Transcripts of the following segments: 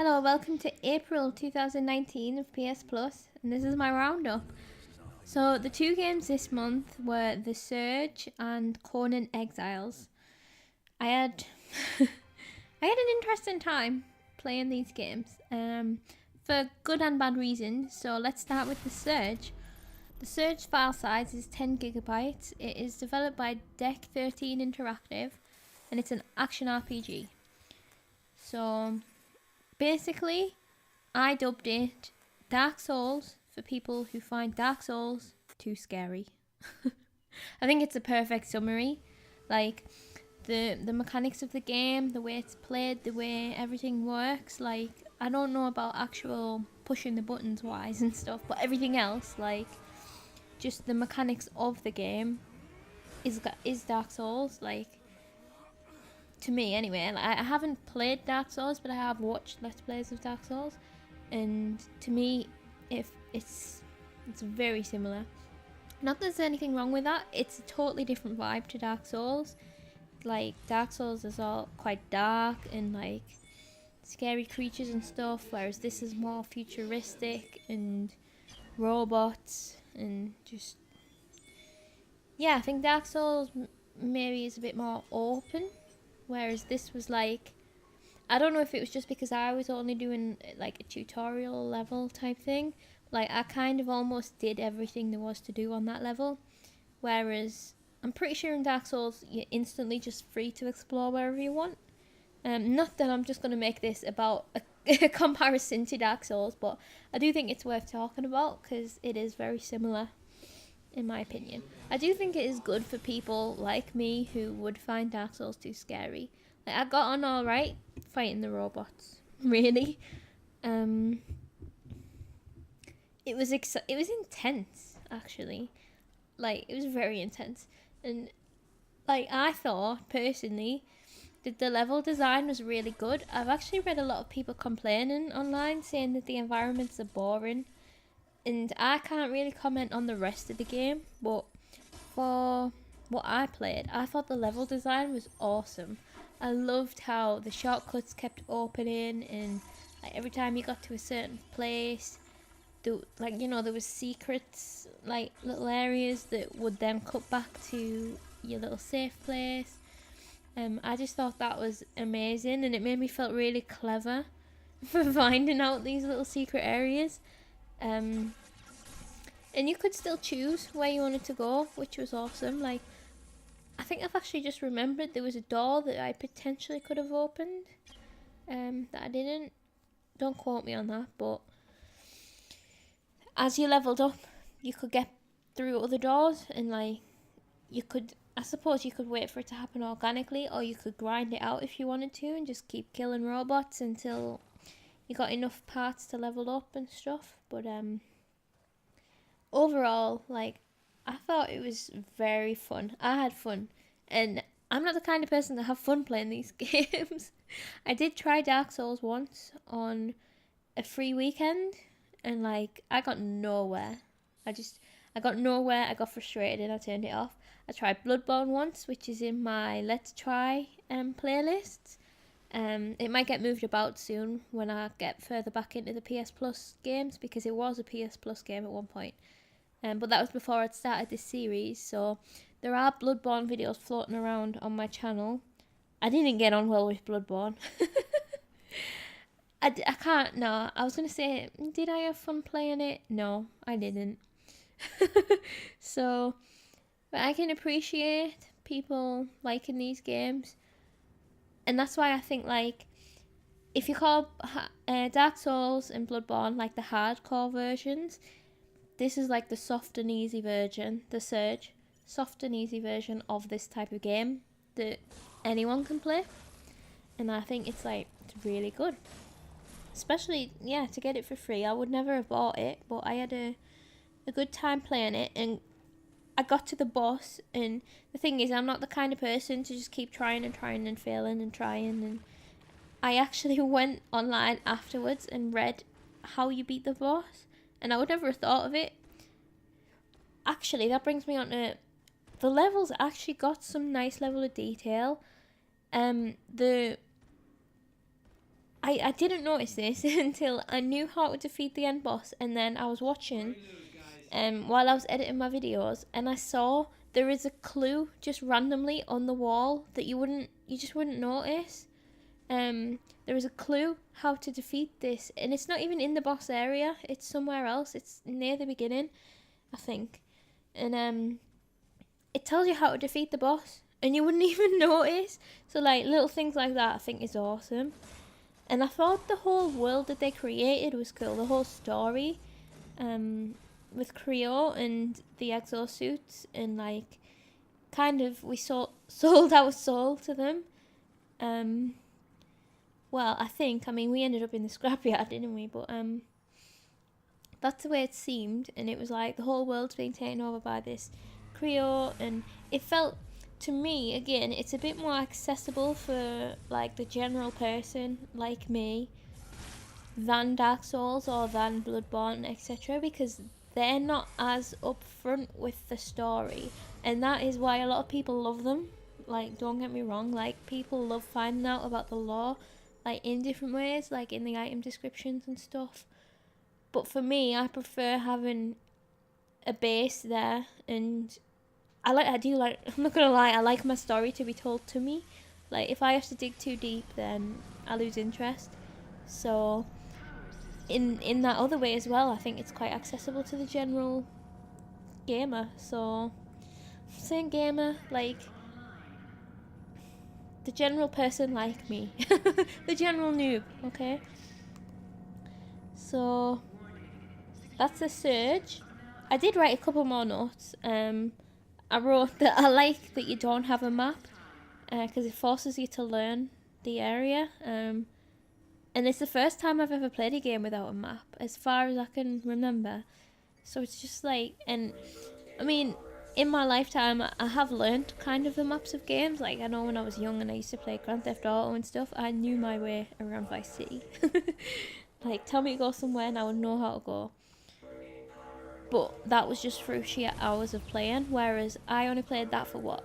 Hello, welcome to April 2019 of PS Plus, and this is my roundup. So the two games this month were The Surge and Conan Exiles. I had I had an interesting time playing these games, for good and bad reasons. So let's start with The Surge. The Surge file size is 10 gigabytes. It is developed by Deck 13 Interactive, and it's an action RPG. So basically, I dubbed it Dark Souls for people who find Dark Souls too scary. I think it's a perfect summary. Like, the mechanics of the game, the way it's played, the way everything works. Like, I don't know about actual pushing the buttons wise and stuff, but everything else, like, just the mechanics of the game is Dark Souls. Like, to me anyway. Like, I haven't played Dark Souls, but I have watched Let's Plays of Dark Souls, and to me, if it's very similar. Not that there's anything wrong with that. It's a totally different vibe to Dark Souls. Like, Dark Souls is all quite dark and like scary creatures and stuff, whereas this is more futuristic and robots and just, yeah, I think Dark Souls maybe is a bit more open, whereas this was like, I don't know if it was just because I was only doing like a tutorial level type thing. Like, I kind of almost did everything there was to do on that level. Whereas I'm pretty sure in Dark Souls you're instantly just free to explore wherever you want. Not that I'm just going to make this about a comparison to Dark Souls, but I do think it's worth talking about because it is very similar, in my opinion. I do think it is good for people like me who would find Dark Souls too scary. Like, I got on alright fighting the robots, really. It was intense, actually. Like, it was very intense. And, like, I thought, personally, that the level design was really good. I've actually read a lot of people complaining online, saying that the environments are boring. And I can't really comment on the rest of the game, but for what I played, I thought the level design was awesome. I loved how the shortcuts kept opening, and like every time you got to a certain place, there was secrets, like little areas that would then cut back to your little safe place. I just thought that was amazing, and it made me feel really clever for finding out these little secret areas. And you could still choose where you wanted to go, which was awesome. Like, I think I've actually just remembered there was a door that I potentially could have opened, that I didn't. Don't quote me on that, but as you leveled up, you could get through other doors, and like, I suppose you could wait for it to happen organically, or you could grind it out if you wanted to and just keep killing robots until you got enough parts to level up and stuff. But overall, like, I thought it was very fun. I had fun, and I'm not the kind of person to have fun playing these games. I did try Dark Souls once on a free weekend, and like, I got nowhere. I got nowhere. I got frustrated and I turned it off. I tried Bloodborne once, which is in my Let's Try playlists. It might get moved about soon when I get further back into the PS Plus games, because it was a PS Plus game at one point. But that was before I'd started this series, so there are Bloodborne videos floating around on my channel. I didn't get on well with Bloodborne. I can't, no. I was going to say, did I have fun playing it? No, I didn't. So, but I can appreciate people liking these games. And that's why I think, like, if you call Dark Souls and Bloodborne like the hardcore versions, this is like the soft and easy version, The Surge, soft and easy version of this type of game that anyone can play. And I think it's really good. Especially, yeah, to get it for free. I would never have bought it, but I had a good time playing it, and I got to the boss. And the thing is, I'm not the kind of person to just keep trying and trying and failing and trying. And I actually went online afterwards and read how you beat the boss, and I would never have thought of it. Actually, that brings me on to the levels. Actually got some nice level of detail. The I didn't notice this until I knew how to defeat the end boss, and then I was watching while I was editing my videos, and I saw there is a clue just randomly on the wall that you just wouldn't notice. There is a clue how to defeat this, and it's not even in the boss area, it's somewhere else. It's near the beginning, I think. And it tells you how to defeat the boss, and you wouldn't even notice. So like little things like that I think is awesome. And I thought the whole world that they created was cool, the whole story, with Creo and the exosuits, and like kind of we sold our soul to them. Well, I mean we ended up in the scrapyard, didn't we? But that's the way it seemed, and it was like the whole world's being taken over by this Creo, and it felt, to me, again, it's a bit more accessible for like the general person like me than Dark Souls or than Bloodborne, etc., because they're not as upfront with the story, and that is why a lot of people love them. Like, don't get me wrong, like people love finding out about the lore, like in different ways, like in the item descriptions and stuff. But for me, I prefer having a base there, and I'm not gonna lie, I like my story to be told to me. Like, if I have to dig too deep, then I lose interest. So, in that other way as well, I think it's quite accessible to the general gamer. So, I'm saying gamer, like the general person like me, the general noob. Okay. So, that's the Surge. I did write a couple more notes. I wrote that I like that you don't have a map, because it forces you to learn the area. And it's the first time I've ever played a game without a map, as far as I can remember. So it's just like, and I mean, in my lifetime, I have learned kind of the maps of games. Like, I know when I was young and I used to play Grand Theft Auto and stuff, I knew my way around Vice City. Like, tell me to go somewhere and I would know how to go. But that was just through sheer hours of playing, whereas I only played that for what,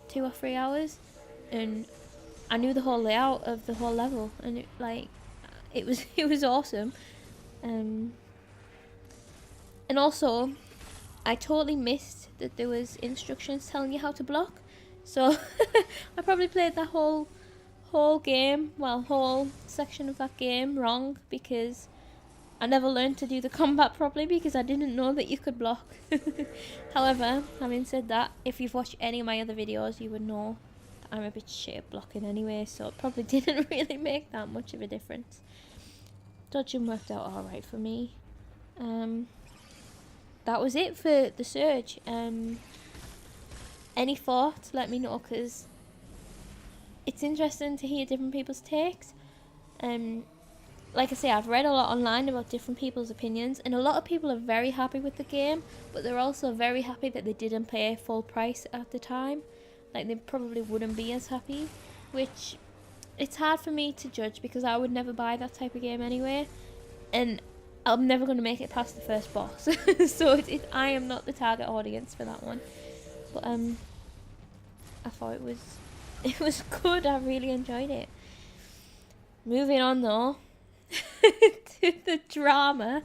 2 or 3 hours, and I knew the whole layout of the whole level, and it was awesome. And also, I totally missed that there was instructions telling you how to block, so I probably played that whole section of that game wrong, because I never learned to do the combat properly because I didn't know that you could block. However, having said that, if you've watched any of my other videos, you would know that I'm a bit shit at blocking anyway, so it probably didn't really make that much of a difference. Dodging worked out alright for me. That was it for the Surge. Any thoughts? Let me know, because it's interesting to hear different people's takes. Like I say, I've read a lot online about different people's opinions, and a lot of people are very happy with the game, but they're also very happy that they didn't pay full price at the time. Like, they probably wouldn't be as happy, which it's hard for me to judge because I would never buy that type of game anyway, and I'm never going to make it past the first boss. So I am not the target audience for that one. But I thought it was good. I really enjoyed it. Moving on though, to the drama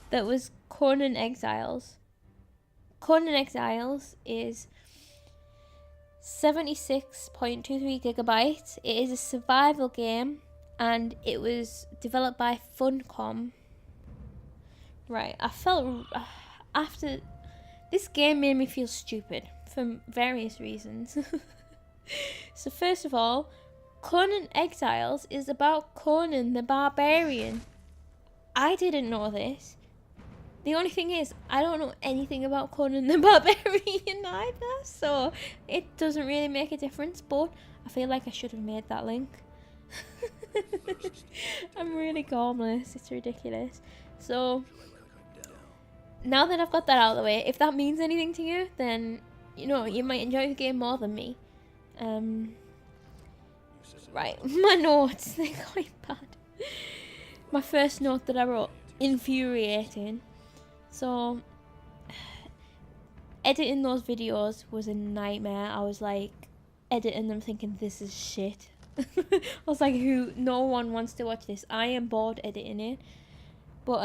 that was Conan Exiles. Conan Exiles is 76.23 gigabytes. It is a survival game, and it was developed by Funcom. Right, I felt after this game made me feel stupid for various reasons. So first of all, Conan Exiles is about Conan the Barbarian. I didn't know this. The only thing is, I don't know anything about Conan the Barbarian either, so it doesn't really make a difference, but I feel like I should have made that link. I'm really gormless, it's ridiculous. So, now that I've got that out of the way, if that means anything to you, then, you know, you might enjoy the game more than me. Right, my notes, they're quite bad. My first note that I wrote, infuriating. So, editing those videos was a nightmare. I was like, editing them thinking, this is shit. I was like, no one wants to watch this. I am bored editing it. But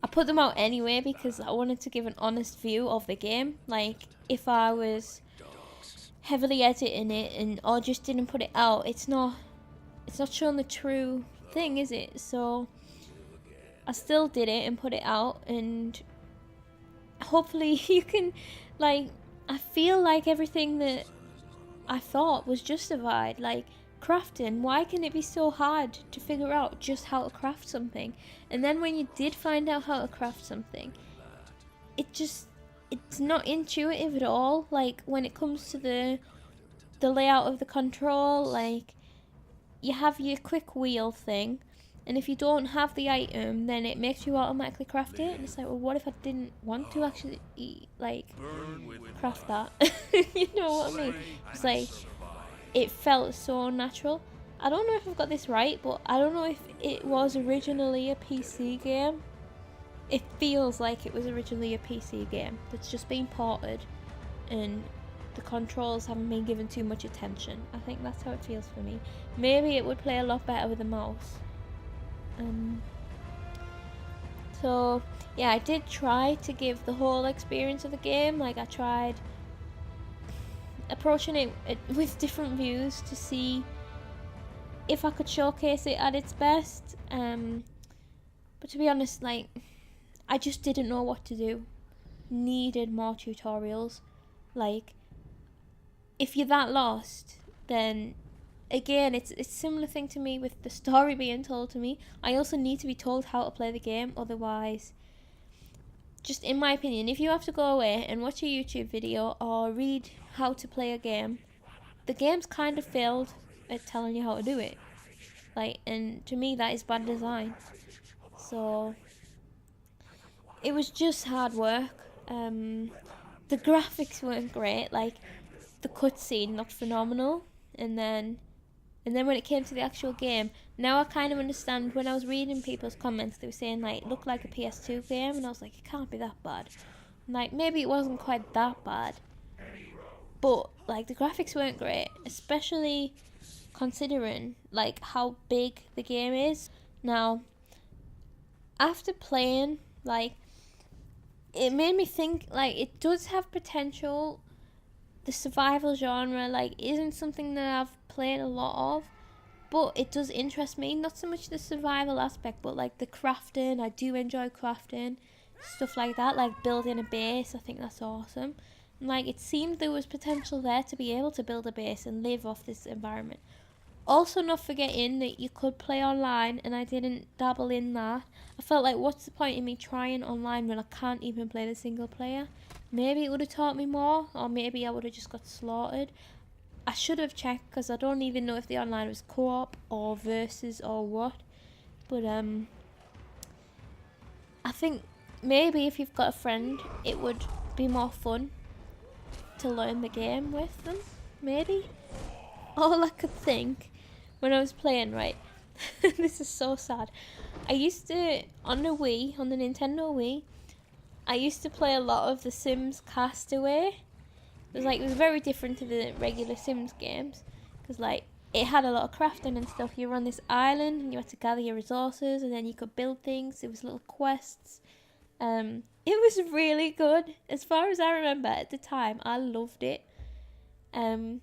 I put them out anyway because I wanted to give an honest view of the game. Like, if I was heavily editing it or just didn't put it out, it's not showing the true thing, is it? So I still did it and put it out, and hopefully you can, like, I feel like everything that I thought was justified. Like, crafting, why can it be so hard to figure out just how to craft something? And then when you did find out how to craft something, it's not intuitive at all. Like, when it comes to the layout of the control, like, you have your quick wheel thing, and if you don't have the item, then it makes you automatically craft it. And it's like, well, what if I didn't want to actually craft that? You know what I mean? It's like, it felt so natural. I don't know if I've got this right, but I don't know if it was originally a PC game. It feels like it was originally a PC game that's just been ported, and the controls haven't been given too much attention. I think that's how it feels for me. Maybe it would play a lot better with a mouse. So yeah, I did try to give the whole experience of the game. Like, I tried approaching it with different views to see if I could showcase it at its best. But to be honest, like, I just didn't know what to do. Needed more tutorials. Like, if you're that lost, then again, it's a similar thing to me with the story being told to me. I also need to be told how to play the game, otherwise, just in my opinion, if you have to go away and watch a YouTube video or read how to play a game, the game's kind of failed at telling you how to do it. Like, and to me, that is bad design. So it was just hard work. The graphics weren't great. Like, the cutscene looked phenomenal, and then when it came to the actual game, now I kind of understand. When I was reading people's comments, they were saying, like, it looked like a PS2 game, and I was like, it can't be that bad. And, like, maybe it wasn't quite that bad, but, like, the graphics weren't great, especially considering, like, how big the game is. Now, after playing, like, it made me think, like, it does have potential. The survival genre, like, isn't something that I've played a lot of, but it does interest me. Not so much the survival aspect, but, like, the crafting. I do enjoy crafting, stuff like that, like building a base. I think that's awesome. And, like, it seemed there was potential there to be able to build a base and live off this environment. Also, not forgetting that you could play online, and I didn't dabble in that. I felt like, what's the point in me trying online when I can't even play the single player? Maybe it would have taught me more, or maybe I would have just got slaughtered. I should have checked, because I don't even know if the online was co-op or versus or what. But I think maybe if you've got a friend, it would be more fun to learn the game with them. Maybe. All I could think when I was playing, right? This is so sad. I used to, on the Nintendo Wii, I used to play a lot of the Sims Castaway. It was very different to the regular Sims games, because, like, it had a lot of crafting and stuff. You were on this island and you had to gather your resources, and then you could build things. It was little quests. It was really good. As far as I remember at the time, I loved it. And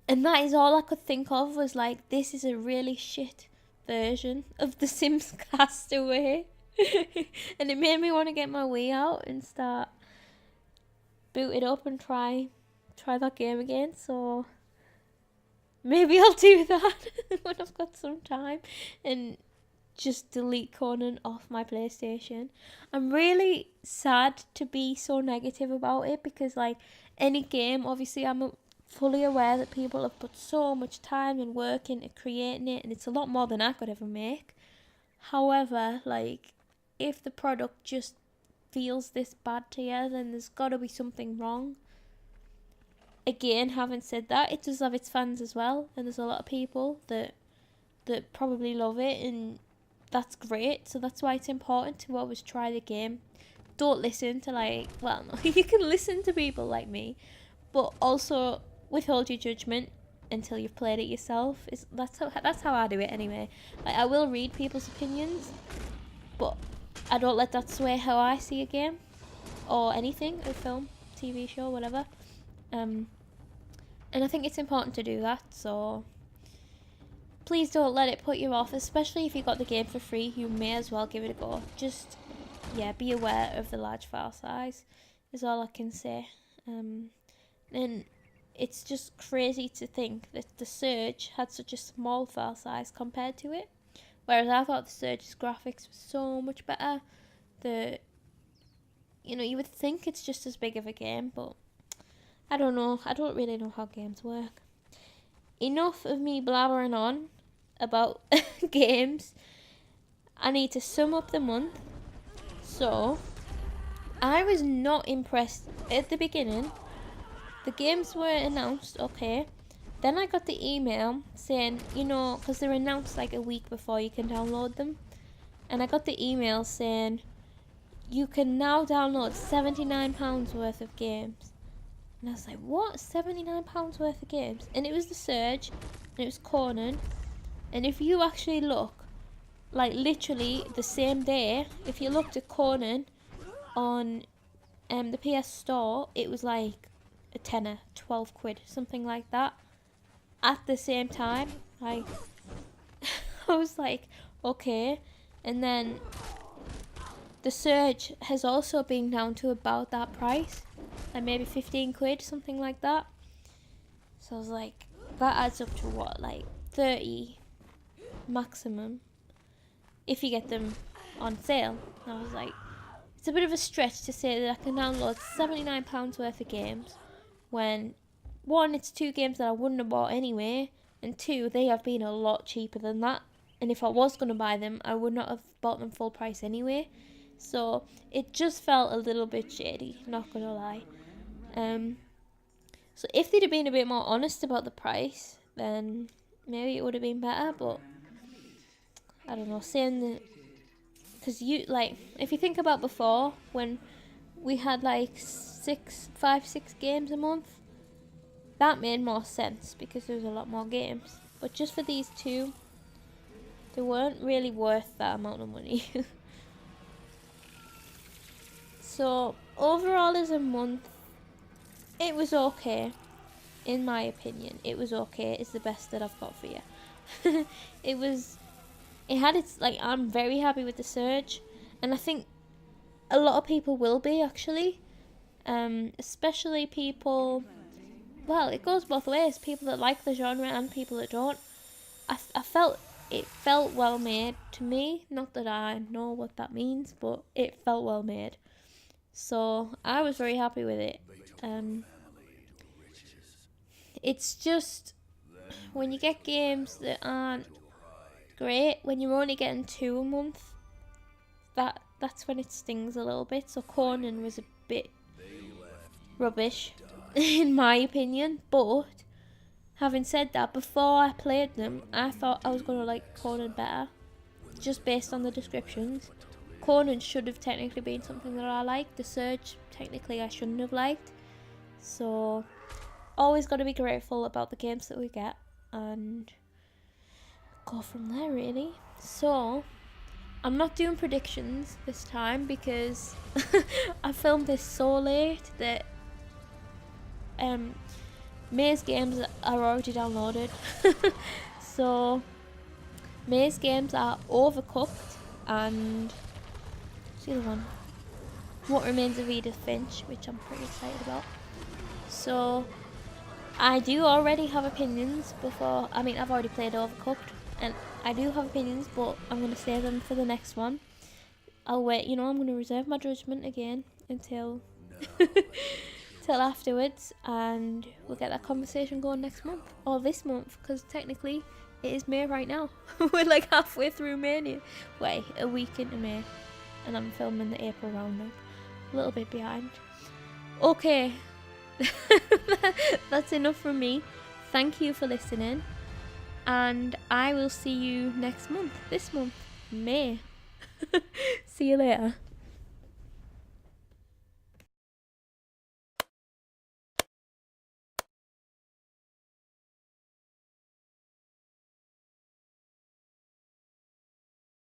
that is all I could think of, was like, this is a really shit version of The Sims Castaway. And it made me want to get my Wii out and start boot it up and try that game again. So maybe I'll do that when I've got some time, and just delete Conan off my PlayStation. I'm really sad to be so negative about it, because, like, any game, obviously I'm fully aware that people have put so much time and work into creating it, and it's a lot more than I could ever make. However, like, if the product just feels this bad to you, then there's got to be something wrong. Again, having said that, it does have its fans as well, and there's a lot of people that probably love it, and that's great. So that's why it's important to always try the game. Don't listen to, like, well, no, you can listen to people like me, but also withhold your judgment. until you've played it yourself. That's how I do it anyway. Like, I will read people's opinions, but I don't let that sway how I see a game or anything, a film, TV show, whatever. And I think it's important to do that, so please don't let it put you off, especially if you got the game for free. You may as well give it a go. Just, yeah, be aware of the large file size is all I can say. And it's just crazy to think that the Surge had such a small file size compared to it, whereas I thought the Surge's graphics were so much better. You would think it's just as big of a game, but I don't know. I don't really know how games work. Enough of me blabbering on about games. I need to sum up the month. So, I was not impressed at the beginning. The games were announced, okay. Then I got the email saying, because they're announced like a week before you can download them. And I got the email saying, you can now download £79 worth of games. And I was like, what? £79 worth of games? And it was the Surge, and it was Conan. And if you actually look, like literally the same day, if you looked at Conan on the PS Store, it was like a tenner, 12 quid, something like that. At the same time, like, I was like, okay. And then the Surge has also been down to about that price, like maybe 15 quid, something like that. So I was like, that adds up to what, like 30 maximum if you get them on sale. And I was like, it's a bit of a stretch to say that I can download £79 worth of games when, one, it's 2 games that I wouldn't have bought anyway, and 2, they have been a lot cheaper than that. And if I was going to buy them, I would not have bought them full price anyway. So it just felt a little bit shady, not gonna lie. So if they'd have been a bit more honest about the price, then maybe it would have been better. But I don't know, saying that, because if you think about before, when we had like 5, 6 games a month, that made more sense because there was a lot more games. But just for these 2, they weren't really worth that amount of money. So, overall as a month, it was okay. In my opinion, it was okay. It's the best that I've got for you. I'm very happy with the Surge. And I think a lot of people will be, actually. Especially people, well, it goes both ways. People that like the genre and people that don't. I felt it felt well made to me. Not that I know what that means, but it felt well made. So I was very happy with it. It's just when you get games that aren't great, when you're only getting 2 a month, that's when it stings a little bit. So Conan was a bit rubbish in my opinion, but having said that, before I played them, I thought I was going to like Conan better, just based on the descriptions. Conan should have technically been something that I liked. The Surge, technically, I shouldn't have liked. So, always got to be grateful about the games that we get and go from there, really. So, I'm not doing predictions this time because I filmed this so late that Maze games are already downloaded. So, Maze games are Overcooked and the other one, What Remains of Edith Finch, which I'm pretty excited about. So I do already have opinions I've already played Overcooked, and I do have opinions, but I'm going to save them for the next one. I'll wait, I'm going to reserve my judgment again until till afterwards, and we'll get that conversation going next month, or this month, because technically it is May right now. We're like halfway through May now. Wait, a week into May. And I'm filming the April roundup. A little bit behind. Okay. That's enough from me. Thank you for listening. And I will see you next month. This month. May. See you later.